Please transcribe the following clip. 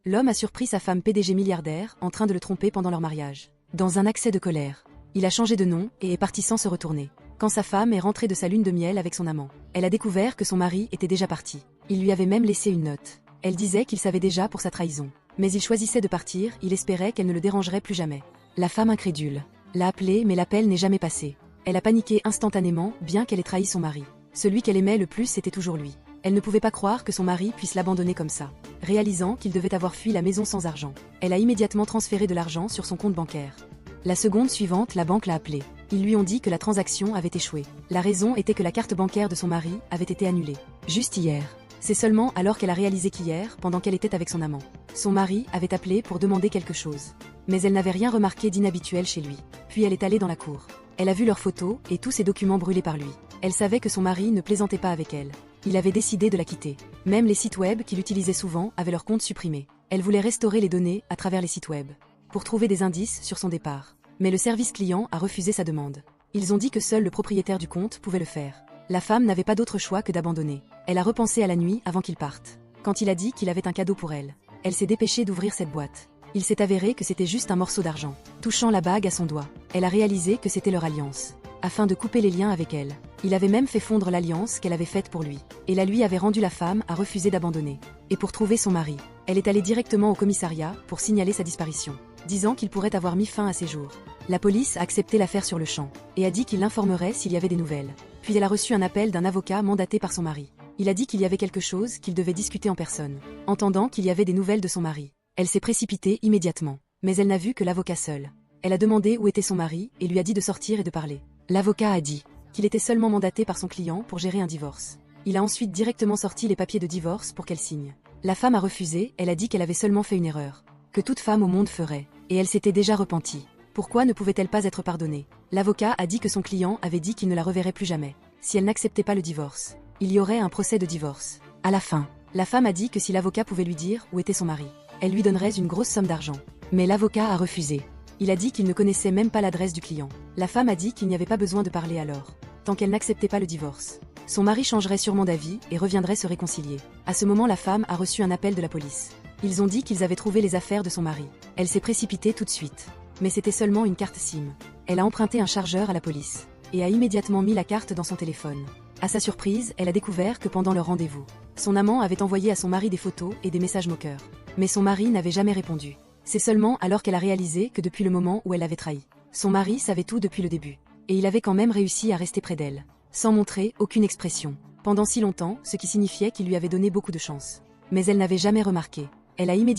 L'homme a surpris sa femme PDG milliardaire en train de le tromper pendant leur mariage. Dans un accès de colère, il a changé de nom et est parti sans se retourner. Quand sa femme est rentrée de sa lune de miel avec son amant, elle a découvert que son mari était déjà parti. Il lui avait même laissé une note. Elle disait qu'il savait déjà pour sa trahison. Mais il choisissait de partir, il espérait qu'elle ne le dérangerait plus jamais. La femme incrédule l'a appelé mais l'appel n'est jamais passé. Elle a paniqué instantanément, bien qu'elle ait trahi son mari. Celui qu'elle aimait le plus c'était toujours lui. Elle ne pouvait pas croire que son mari puisse l'abandonner comme ça. Réalisant qu'il devait avoir fui la maison sans argent, elle a immédiatement transféré de l'argent sur son compte bancaire. La seconde suivante, la banque l'a appelé. Ils lui ont dit que la transaction avait échoué. La raison était que la carte bancaire de son mari avait été annulée. Juste hier. C'est seulement alors qu'elle a réalisé qu'hier, pendant qu'elle était avec son amant, son mari avait appelé pour demander quelque chose. Mais elle n'avait rien remarqué d'inhabituel chez lui. Puis elle est allée dans la cour. Elle a vu leurs photos et tous ses documents brûlés par lui. Elle savait que son mari ne plaisantait pas avec elle. Il avait décidé de la quitter. Même les sites web qu'il utilisait souvent avaient leur compte supprimé. Elle voulait restaurer les données à travers les sites web pour trouver des indices sur son départ. Mais le service client a refusé sa demande. Ils ont dit que seul le propriétaire du compte pouvait le faire. La femme n'avait pas d'autre choix que d'abandonner. Elle a repensé à la nuit avant qu'il parte. Quand il a dit qu'il avait un cadeau pour elle, elle s'est dépêchée d'ouvrir cette boîte. Il s'est avéré que c'était juste un morceau d'argent. Touchant la bague à son doigt, elle a réalisé que c'était leur alliance. Afin de couper les liens avec elle, il avait même fait fondre l'alliance qu'elle avait faite pour lui. Et la lui avait rendu la femme à refuser d'abandonner. Et pour trouver son mari, elle est allée directement au commissariat pour signaler sa disparition, disant qu'il pourrait avoir mis fin à ses jours. La police a accepté l'affaire sur le champ, et a dit qu'il l'informerait s'il y avait des nouvelles. Puis elle a reçu un appel d'un avocat mandaté par son mari. Il a dit qu'il y avait quelque chose qu'il devait discuter en personne. Entendant qu'il y avait des nouvelles de son mari, elle s'est précipitée immédiatement. Mais elle n'a vu que l'avocat seul. Elle a demandé où était son mari et lui a dit de sortir et de parler. L'avocat a dit qu'il était seulement mandaté par son client pour gérer un divorce. Il a ensuite directement sorti les papiers de divorce pour qu'elle signe. La femme a refusé, elle a dit qu'elle avait seulement fait une erreur, que toute femme au monde ferait, et elle s'était déjà repentie. Pourquoi ne pouvait-elle pas être pardonnée? L'avocat a dit que son client avait dit qu'il ne la reverrait plus jamais. Si elle n'acceptait pas le divorce, il y aurait un procès de divorce. À la fin, la femme a dit que si l'avocat pouvait lui dire où était son mari, elle lui donnerait une grosse somme d'argent. Mais l'avocat a refusé. Il a dit qu'il ne connaissait même pas l'adresse du client. La femme a dit qu'il n'y avait pas besoin de parler alors, tant qu'elle n'acceptait pas le divorce. Son mari changerait sûrement d'avis et reviendrait se réconcilier. À ce moment, la femme a reçu un appel de la police. Ils ont dit qu'ils avaient trouvé les affaires de son mari. Elle s'est précipitée tout de suite. Mais c'était seulement une carte SIM. Elle a emprunté un chargeur à la police et a immédiatement mis la carte dans son téléphone. À sa surprise, elle a découvert que pendant leur rendez-vous, son amant avait envoyé à son mari des photos et des messages moqueurs. Mais son mari n'avait jamais répondu. C'est seulement alors qu'elle a réalisé que depuis le moment où elle l'avait trahi, son mari savait tout depuis le début. Et il avait quand même réussi à rester près d'elle, sans montrer aucune expression, pendant si longtemps, ce qui signifiait qu'il lui avait donné beaucoup de chance. Mais elle n'avait jamais remarqué. Elle a immédiatement